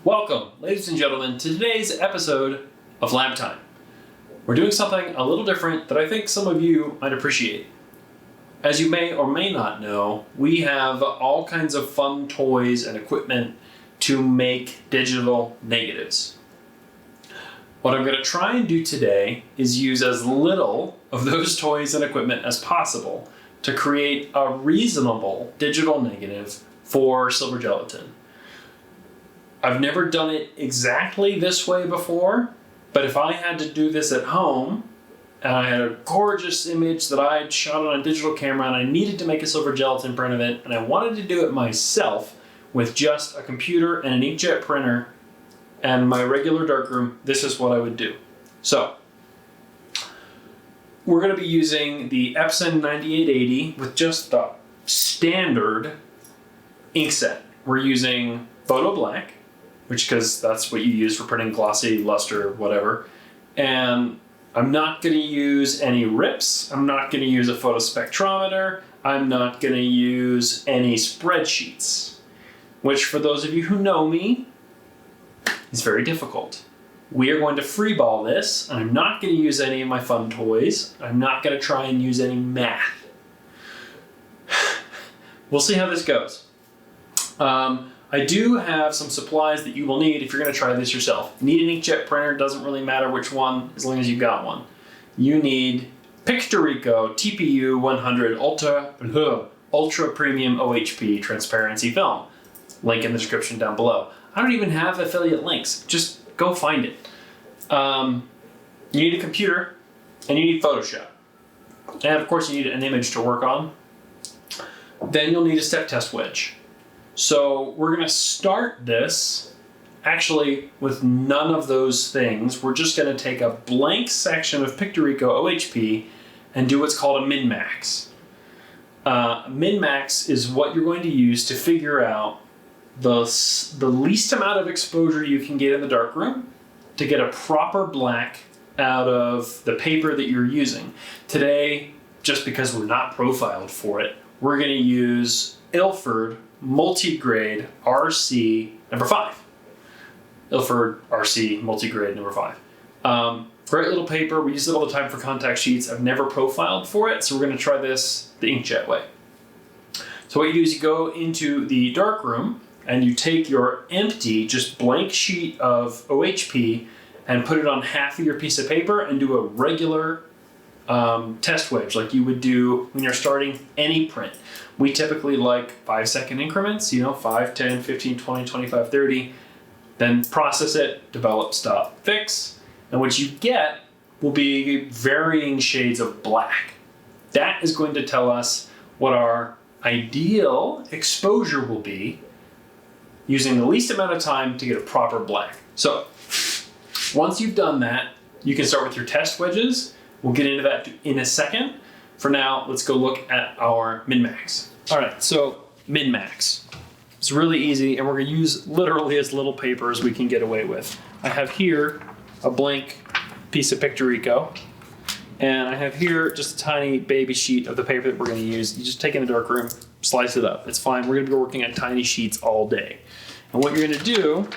Welcome, ladies and gentlemen, to today's episode of Lab Time. We're doing something a little different that I think some of you might appreciate. As you may or may not know, we have all kinds of fun toys and equipment to make digital negatives. What I'm going to try and do today is use as little of those toys and equipment as possible to create a reasonable digital negative for silver gelatin. I've never done it exactly this way before, but if I had to do this at home, and I had a gorgeous image that I had shot on a digital camera and I needed to make a silver gelatin print of it, and I wanted to do it myself with just a computer and an inkjet printer and my regular darkroom, this is what I would do. So, we're going to be using the Epson 9880 with just the standard ink set. We're using photo black, because that's what you use for printing glossy, luster, whatever. And I'm not going to use any rips. I'm not going to use a photospectrometer. I'm not going to use any spreadsheets, which for those of you who know me, is very difficult. We are going to freeball this, and I'm not going to use any of my fun toys. I'm not going to try and use any math. We'll see how this goes. I do have some supplies that you will need if you're going to try this yourself. You need an inkjet printer, doesn't really matter which one, as long as you've got one. You need Pictorico TPU 100 Ultra Premium OHP Transparency Film. Link in the description down below. I don't even have affiliate links, just go find it. You need a computer, and you need Photoshop. And of course you need an image to work on. Then you'll need a Step-Test-Wedge. So we're going to start this actually with none of those things. We're just going to take a blank section of Pictorico OHP and do what's called a min-max. Min-max is what you're going to use to figure out the least amount of exposure you can get in the darkroom to get a proper black out of the paper that you're using. Today, just because we're not profiled for it, we're going to use Ilford Multigrade RC number 5. Ilford RC Multigrade number 5. Great little paper. We use it all the time for contact sheets. I've never profiled for it, so we're going to try this the inkjet way. So what you do is you go into the darkroom and you take your empty, just blank sheet of OHP and put it on half of your piece of paper and do a regular test wedge like you would do when you're starting any print. We typically like 5-second increments, 5, 10, 15, 20, 25, 30. Then process it, develop, stop, fix. And what you get will be varying shades of black. That is going to tell us what our ideal exposure will be using the least amount of time to get a proper black. So once you've done that, you can start with your test wedges. We'll get into that in a second. For now, let's go look at our min-max. All right, so min-max. It's really easy, and we're gonna use literally as little paper as we can get away with. I have here a blank piece of Pictorico, and I have here just a tiny baby sheet of the paper that we're gonna use. You just take it in the darkroom, slice it up. It's fine, we're gonna be working on tiny sheets all day. And what you're gonna do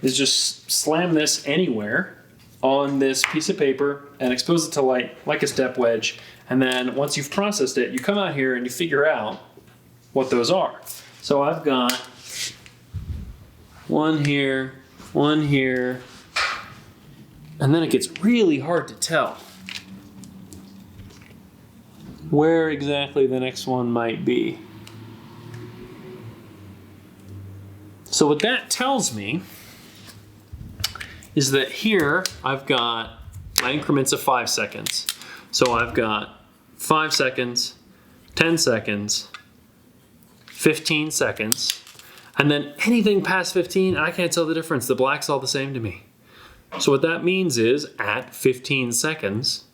is just slam this anywhere on this piece of paper and expose it to light like a step wedge. And then once you've processed it, you come out here and you figure out what those are. So I've got one here, and then it gets really hard to tell where exactly the next one might be. So what that tells me is that here I've got my increments of 5 seconds. So I've got 5 seconds, 10 seconds, 15 seconds, and then anything past 15, I can't tell the difference. The black's all the same to me. So what that means is at 15 seconds,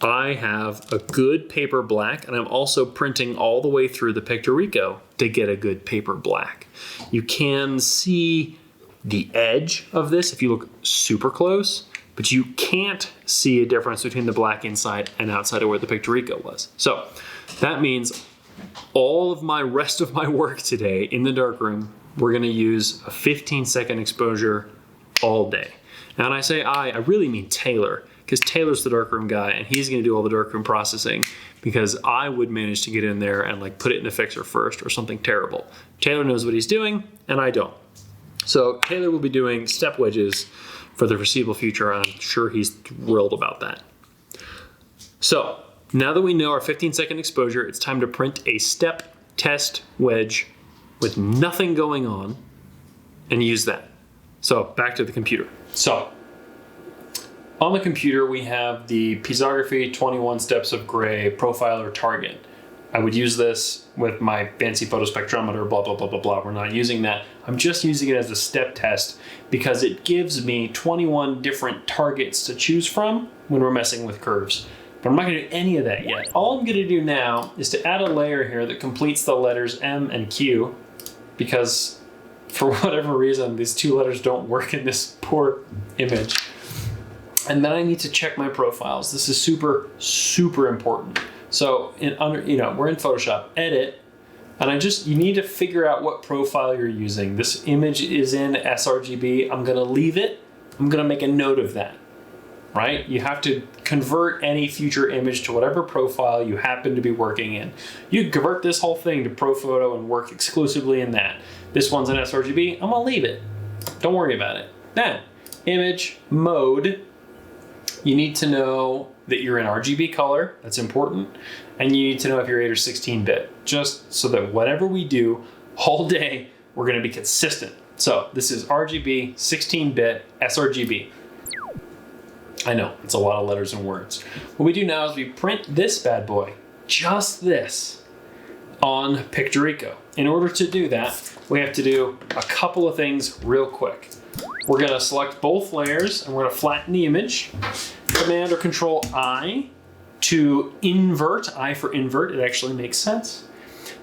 I have a good paper black, and I'm also printing all the way through the Pictorico to get a good paper black. You can see the edge of this if you look super close, but you can't see a difference between the black inside and outside of where the Pictorico was. So that means all of my rest of my work today in the darkroom we're gonna use a 15-second exposure all day. Now, when I say I really mean Taylor, because Taylor's the darkroom guy and he's gonna do all the darkroom processing, because I would manage to get in there and like put it in the fixer first or something terrible. Taylor knows what he's doing and I don't. So Taylor will be doing step wedges for the foreseeable future, and I'm sure he's thrilled about that. So now that we know our 15-second exposure, it's time to print a Step-Test-Wedge with nothing going on and use that. So back to the computer. So on the computer, we have the Piezography 21 Steps of Gray Profiler Target. I would use this with my fancy photospectrometer, blah, blah, blah, blah, blah. We're not using that. I'm just using it as a step test because it gives me 21 different targets to choose from when we're messing with curves. But I'm not gonna do any of that yet. All I'm gonna do now is to add a layer here that completes the letters M and Q, because for whatever reason, these two letters don't work in this poor image. And then I need to check my profiles. This is super, super important. So we're in Photoshop, edit, and you need to figure out what profile you're using. This image is in sRGB. I'm gonna leave it. I'm gonna make a note of that, right? You have to convert any future image to whatever profile you happen to be working in. You can convert this whole thing to ProPhoto and work exclusively in that. This one's in sRGB, I'm gonna leave it. Don't worry about it. Then, image mode. You need to know that you're in RGB color, that's important, and you need to know if you're 8 or 16-bit, just so that whatever we do all day, we're gonna be consistent. So this is RGB, 16-bit, sRGB. I know, it's a lot of letters and words. What we do now is we print this bad boy, just this, on Pictorico. In order to do that, we have to do a couple of things real quick. We're gonna select both layers and we're gonna flatten the image. Command or Control I to invert, I for invert, it actually makes sense.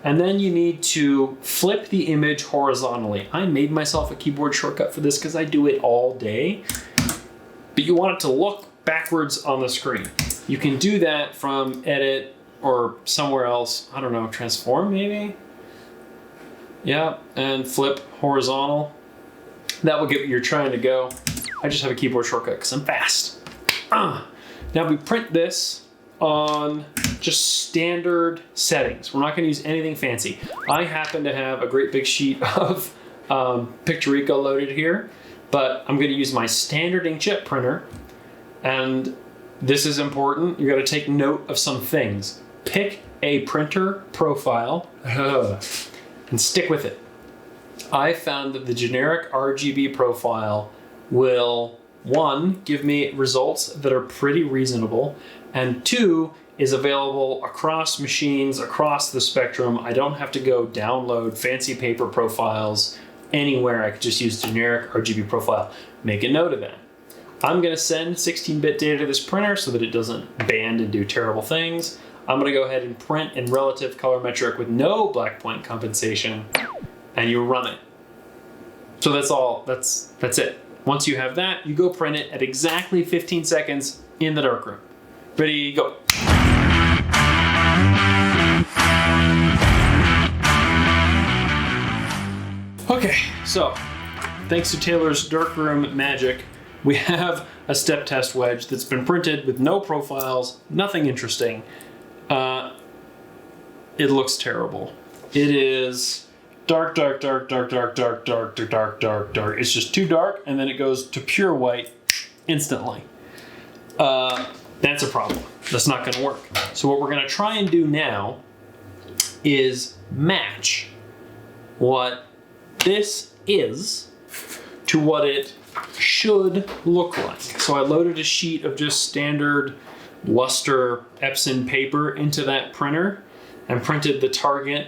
And then you need to flip the image horizontally. I made myself a keyboard shortcut for this because I do it all day, but you want it to look backwards on the screen. You can do that from Edit or somewhere else, I don't know, Transform maybe? Yeah, and flip horizontal. That will get where you're trying to go. I just have a keyboard shortcut because I'm fast. Now we print this on just standard settings. We're not going to use anything fancy. I happen to have a great big sheet of Pictorico loaded here, but I'm going to use my standard inkjet printer. And this is important. You got to take note of some things. Pick a printer profile and stick with it. I found that the generic RGB profile will, 1, give me results that are pretty reasonable, and 2, is available across machines, across the spectrum. I don't have to go download fancy paper profiles anywhere. I could just use generic RGB profile. Make a note of that. I'm gonna send 16-bit data to this printer so that it doesn't band and do terrible things. I'm gonna go ahead and print in relative colorimetric with no black point compensation, and you run it. So that's all, that's it. Once you have that, you go print it at exactly 15 seconds in the darkroom. Ready, go. Okay, so thanks to Taylor's darkroom magic, we have a step test wedge that's been printed with no profiles, nothing interesting. It looks terrible. It is dark, dark, dark, dark, dark, dark, dark, dark, dark, dark, dark. It's just too dark, and then it goes to pure white instantly. That's a problem. That's not gonna work. So what we're gonna try and do now is match what this is to what it should look like. So I loaded a sheet of just standard luster Epson paper into that printer and printed the target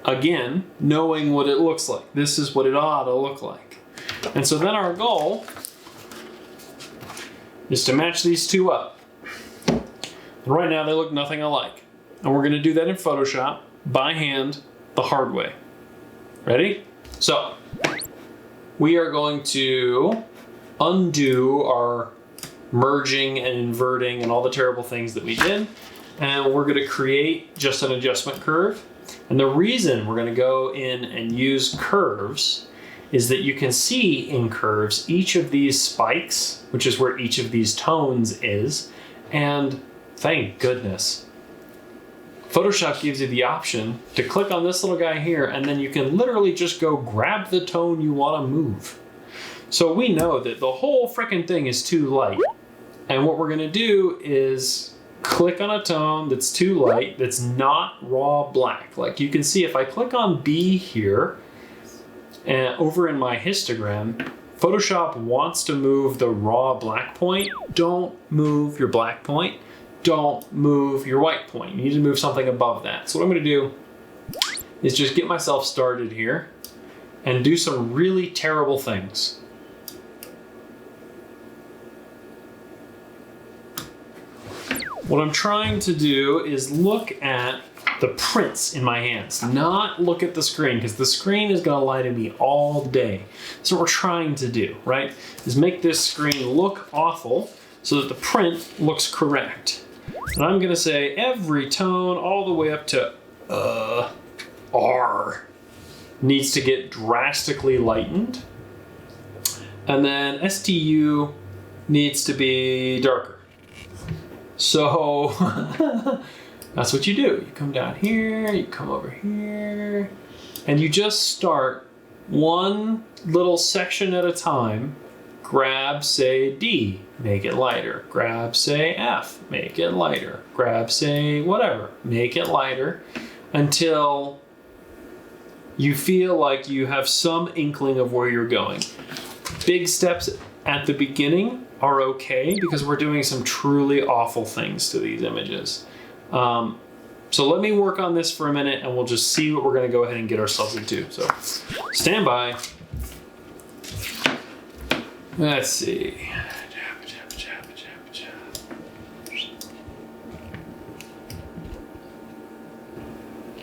again, knowing what it looks like. This is what it ought to look like. And so then our goal is to match these two up. And right now they look nothing alike. And we're gonna do that in Photoshop by hand the hard way. Ready? So we are going to undo our merging and inverting and all the terrible things that we did. And we're gonna create just an adjustment curve. And the reason we're going to go in and use curves is that you can see in curves each of these spikes, which is where each of these tones is. And thank goodness, Photoshop gives you the option to click on this little guy here, and then you can literally just go grab the tone you want to move. So we know that the whole frickin' thing is too light. And what we're going to do is click on a tone that's too light, that's not raw black. Like you can see if I click on B here, and over in my histogram, Photoshop wants to move the raw black point. Don't move your black point. Don't move your white point. You need to move something above that. So what I'm going to do is just get myself started here and do some really terrible things. What I'm trying to do is look at the prints in my hands, not look at the screen, because the screen is going to lie to me all day. So what we're trying to do, right, is make this screen look awful so that the print looks correct. And I'm going to say every tone all the way up to R needs to get drastically lightened. And then STU needs to be darker. So that's what you do. You come down here, you come over here, and you just start one little section at a time. Grab, say, D, make it lighter. Grab, say, F, make it lighter. Grab, say, whatever, make it lighter until you feel like you have some inkling of where you're going. Big steps at the beginning are okay because we're doing some truly awful things to these images. So let me work on this for a minute and we'll just see what we're going to go ahead and get ourselves into. So stand by. Let's see.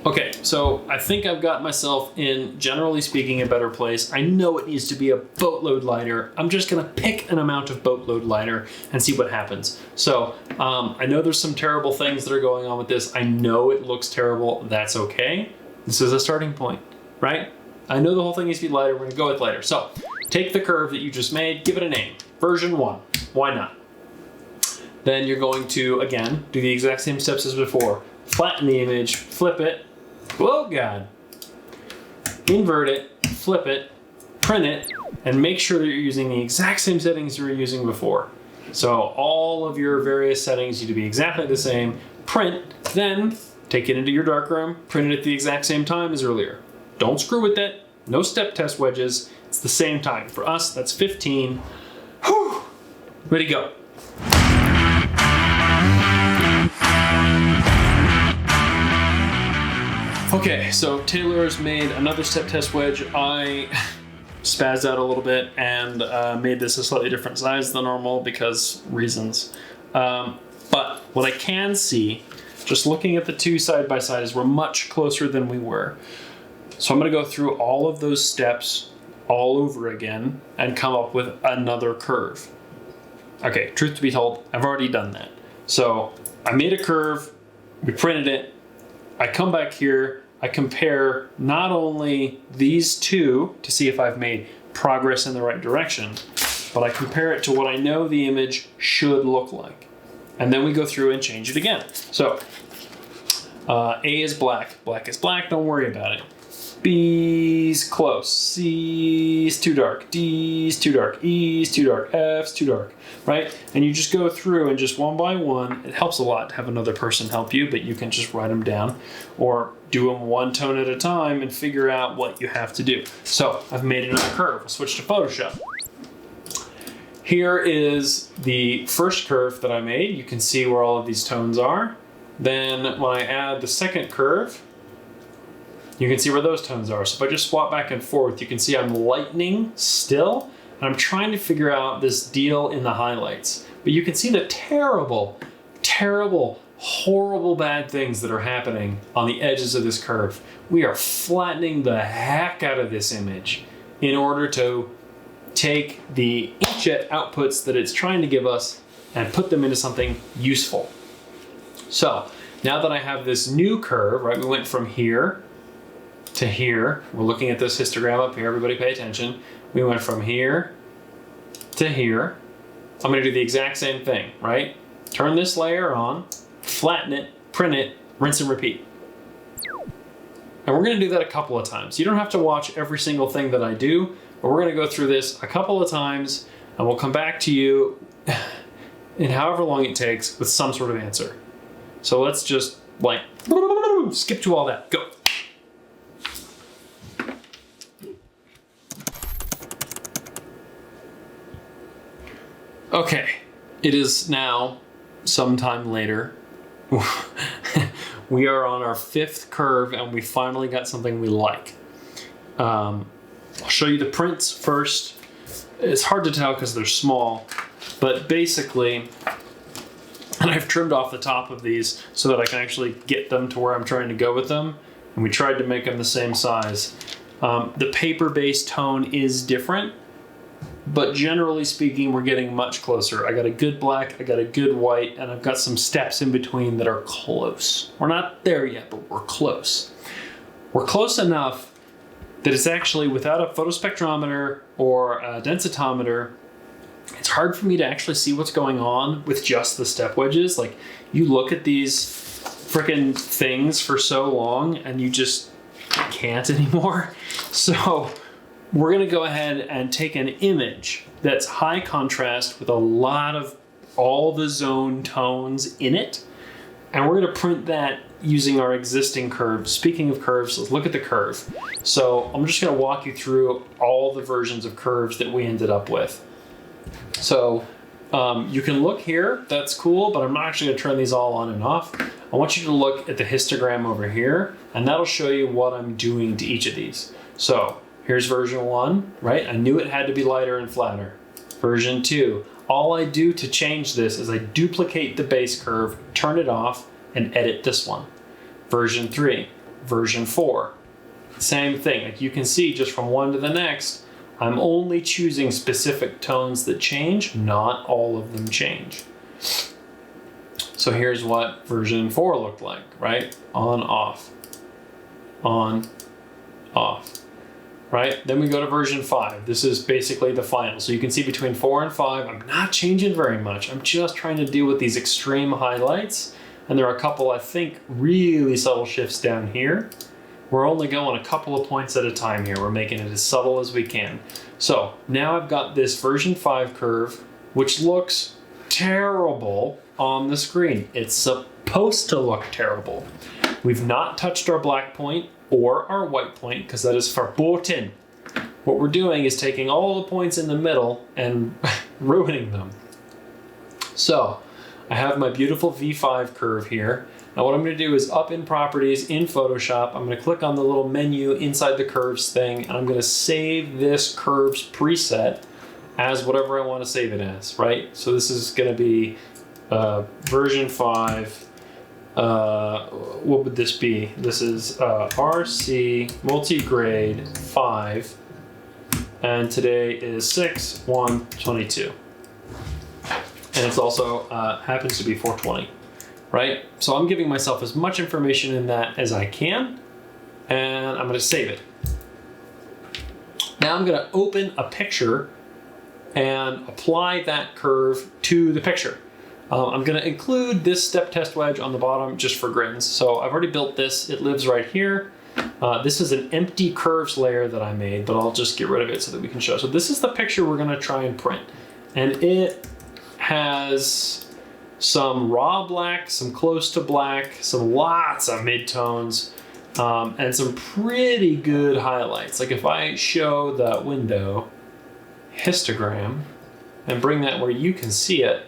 Okay, so I think I've got myself in, generally speaking, a better place. I know it needs to be a boatload lighter. I'm just gonna pick an amount of boatload lighter and see what happens. So I know there's some terrible things that are going on with this. I know it looks terrible. That's okay. This is a starting point, right? I know the whole thing needs to be lighter. We're gonna go with lighter. So take the curve that you just made, give it a name. Version 1. Why not? Then you're going to, again, do the exact same steps as before. Flatten the image, flip it. Oh God. Invert it, flip it, print it, and make sure that you're using the exact same settings you were using before. So all of your various settings need to be exactly the same. Print, then take it into your darkroom, print it at the exact same time as earlier. Don't screw with it. No step test wedges. It's the same time. For us, that's 15. Whew. Ready to go. Okay, so Taylor's made another step test wedge. I spazzed out a little bit and made this a slightly different size than normal because reasons. But what I can see, just looking at the two side by side, is we're much closer than we were. So I'm gonna go through all of those steps all over again and come up with another curve. Okay, truth to be told, I've already done that. So I made a curve, we printed it, I come back here, I compare not only these two to see if I've made progress in the right direction, but I compare it to what I know the image should look like. And then we go through and change it again. So A is black, black is black, don't worry about it. B's close, C's too dark, D's too dark, E's too dark, F's too dark, right? And you just go through and just one by one. It helps a lot to have another person help you, but you can just write them down or do them one tone at a time and figure out what you have to do. So I've made another curve. We'll switch to Photoshop. Here is the first curve that I made. You can see where all of these tones are. Then when I add the second curve, you can see where those tones are. So if I just swap back and forth, you can see I'm lightening still, and I'm trying to figure out this deal in the highlights. But you can see the terrible, terrible, horrible bad things that are happening on the edges of this curve. We are flattening the heck out of this image in order to take the inkjet outputs that it's trying to give us and put them into something useful. So Now that I have this new curve, right, we went from here to here. We're looking at this histogram up here. Everybody pay attention. We went from here to here. I'm going to do the exact same thing, right? Turn this layer on, flatten it, print it, rinse and repeat. And we're going to do that a couple of times. You don't have to watch every single thing that I do, but we're going to go through this a couple of times, and we'll come back to you in however long it takes with some sort of answer. So let's just like skip to all that. Go. Okay, it is now sometime later. We are on our 5th curve and we finally got something we like. I'll show you the prints first. It's hard to tell because they're small, but basically, and I've trimmed off the top of these so that I can actually get them to where I'm trying to go with them. And we tried to make them the same size. The paper-based tone is different, but generally speaking, we're getting much closer. I got a good black, I got a good white, and I've got some steps in between that are close. We're not there yet, but we're close. We're close enough that it's actually, without a photospectrometer or a densitometer, it's hard for me to actually see what's going on with just the step wedges. Like, you look at these frickin' things for so long and you just can't anymore. So we're gonna go ahead and take an image that's high contrast with a lot of all the zone tones in it, and we're gonna print that using our existing curve. Speaking of curves, let's look at the curve. So I'm just gonna walk you through all the versions of curves that we ended up with. So you can look here, that's cool, but I'm not actually gonna turn these all on and off. I want you to look at the histogram over here, and that'll show you what I'm doing to each of these. So here's version 1, right? I knew it had to be lighter and flatter. Version 2, all I do to change this is I duplicate the base curve, turn it off, and edit this one. Version 3, version 4, same thing. Like you can see just from one to the next, I'm only choosing specific tones that change, not all of them change. So here's what version 4 looked like, right? On, off, on, off. Right? Then we go to version 5. This is basically the final. So you can see between 4 and 5, I'm not changing very much. I'm just trying to deal with these extreme highlights. And there are a couple, I think, really subtle shifts down here. We're only going a couple of points at a time here. We're making it as subtle as we can. So now I've got this version 5 curve, which looks terrible on the screen. It's supposed to look terrible. We've not touched our black point or our white point, because that is verboten. What we're doing is taking all the points in the middle and ruining them. So I have my beautiful V5 curve here. Now what I'm going to do is up in properties in Photoshop, I'm going to click on the little menu inside the curves thing, and I'm going to save this curves preset as whatever I want to save it as, right? So this is going to be version 5. What would this be? This is RC multigrade 5, and today is 6/1/22, and it's also happens to be 420, right? So I'm giving myself as much information in that as I can, and I'm going to save it. Now I'm going to open a picture and apply that curve to the picture. I'm going to include this step test wedge on the bottom just for grins. So I've already built this. It lives right here. This is an empty curves layer that I made, but I'll just get rid of it so that we can show. So this is the picture we're going to try and print. And it has some raw black, some close to black, some lots of midtones, and some pretty good highlights. Like if I show the window histogram and bring that where you can see it,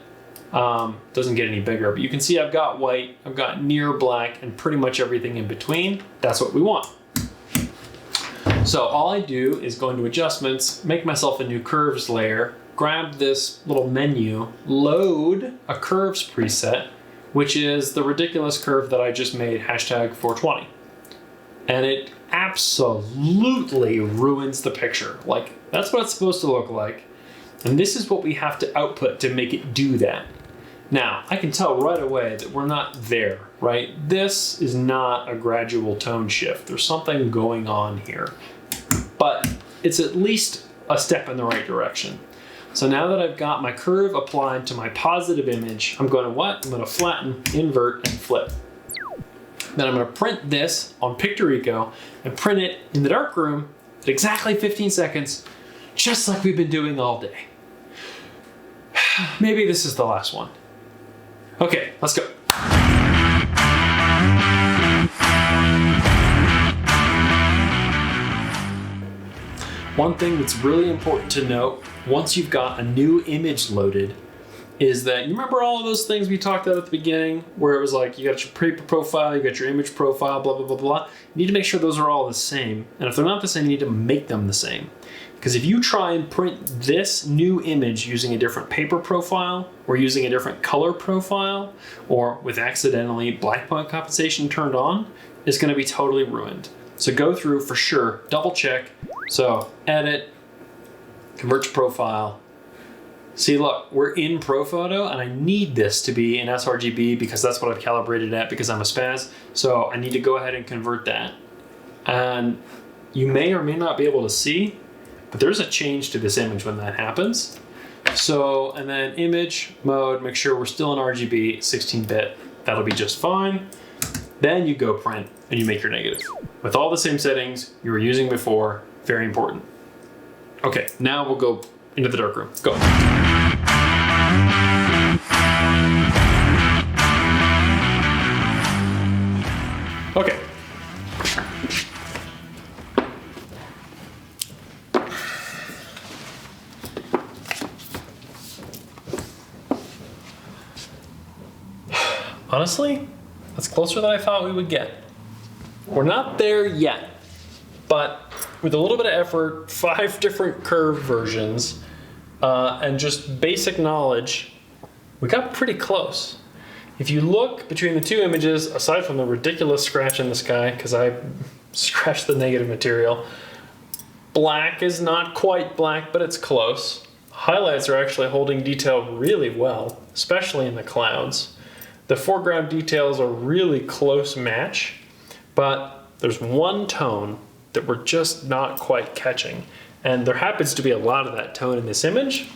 doesn't get any bigger, but you can see I've got white, I've got near black, and pretty much everything in between. That's what we want. So all I do is go into adjustments, make myself a new curves layer, grab this little menu, load a curves preset, which is the ridiculous curve that I just made, #420. And it absolutely ruins the picture. Like, that's what it's supposed to look like. And this is what we have to output to make it do that. Now, I can tell right away that we're not there, right? This is not a gradual tone shift. There's something going on here, but it's at least a step in the right direction. So now that I've got my curve applied to my positive image, I'm going to what? I'm going to flatten, invert, and flip. Then I'm going to print this on Pictorico and print it in the darkroom at exactly 15 seconds, just like we've been doing all day. Maybe this is the last one. Okay, let's go. One thing that's really important to note once you've got a new image loaded is that you remember all of those things we talked about at the beginning where it was like you got your paper profile, you got your image profile, blah, blah, blah, blah. You need to make sure those are all the same. And if they're not the same, you need to make them the same. Because if you try and print this new image using a different paper profile or using a different color profile or with accidentally black point compensation turned on, it's going to be totally ruined. So go through for sure, double check. So edit, convert to profile. See, look, we're in ProPhoto and I need this to be in sRGB because that's what I've calibrated at because I'm a spaz. So I need to go ahead and convert that. And you may or may not be able to see, but there's a change to this image when that happens. So, and then image mode, make sure we're still in RGB, 16-bit. That'll be just fine. Then you go print and you make your negative. With all the same settings you were using before, very important. Okay, now we'll go into the darkroom. Go. Okay. Honestly, that's closer than I thought we would get. We're not there yet, but with a little bit of effort, 5 different curve versions, and just basic knowledge, we got pretty close. If you look between the two images, aside from the ridiculous scratch in the sky, because I scratched the negative material, black is not quite black, but it's close. Highlights are actually holding detail really well, especially in the clouds. The foreground details are really close match, but there's one tone that we're just not quite catching. And there happens to be a lot of that tone in this image.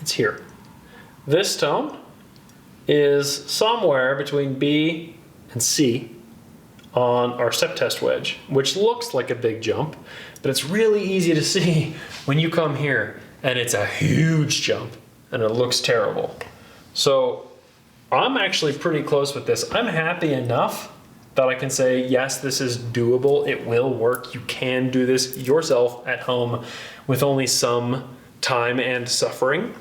It's here. This tone is somewhere between B and C on our Step-Test-Wedge, which looks like a big jump, but it's really easy to see when you come here and it's a huge jump and it looks terrible. So I'm actually pretty close with this. I'm happy enough that I can say, yes, this is doable. It will work. You can do this yourself at home with only some time and suffering.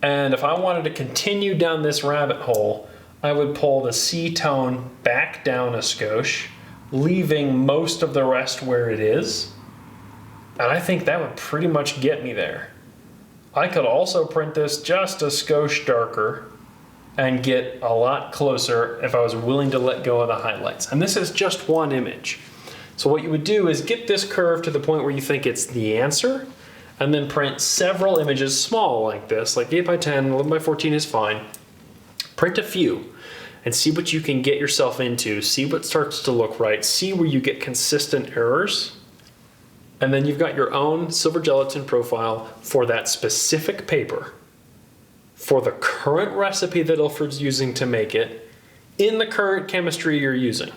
And if I wanted to continue down this rabbit hole, I would pull the C tone back down a skosh, leaving most of the rest where it is. And I think that would pretty much get me there. I could also print this just a skosh darker and get a lot closer if I was willing to let go of the highlights. And this is just one image. So what you would do is get this curve to the point where you think it's the answer, and then print several images small like this, like 8x10, 11x14 is fine. Print a few and see what you can get yourself into, see what starts to look right, see where you get consistent errors, and then you've got your own silver gelatin profile for that specific paper, for the current recipe that Ilford's using to make it, in the current chemistry you're using.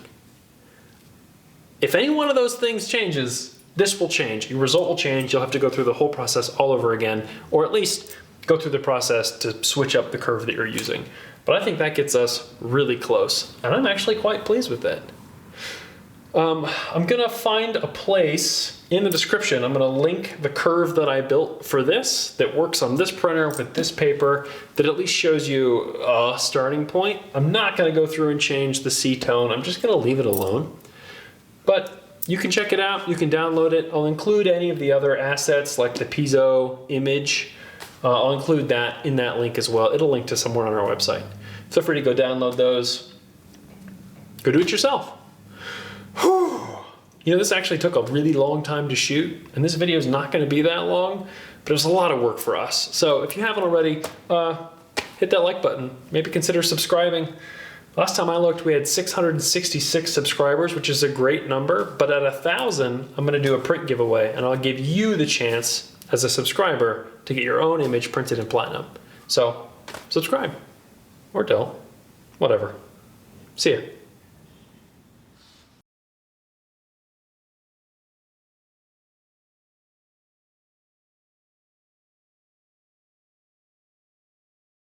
If any one of those things changes, this will change. Your result will change. You'll have to go through the whole process all over again, or at least go through the process to switch up the curve that you're using. But I think that gets us really close, and I'm actually quite pleased with that. I'm gonna find a place in the description. I'm gonna link the curve that I built for this that works on this printer with this paper that at least shows you a starting point. I'm not gonna go through and change the C tone. I'm just gonna leave it alone. But you can check it out, you can download it. I'll include any of the other assets like the piezo image. I'll include that in that link as well. It'll link to somewhere on our website. Feel free to go download those. Go do it yourself. Whew. You know, this actually took a really long time to shoot, and this video is not going to be that long, but it's a lot of work for us. So if you haven't already, hit that like button. Maybe consider subscribing. Last time I looked, we had 666 subscribers, which is a great number. But at 1,000, I'm going to do a print giveaway, and I'll give you the chance as a subscriber to get your own image printed in platinum. So subscribe or don't, whatever. See ya.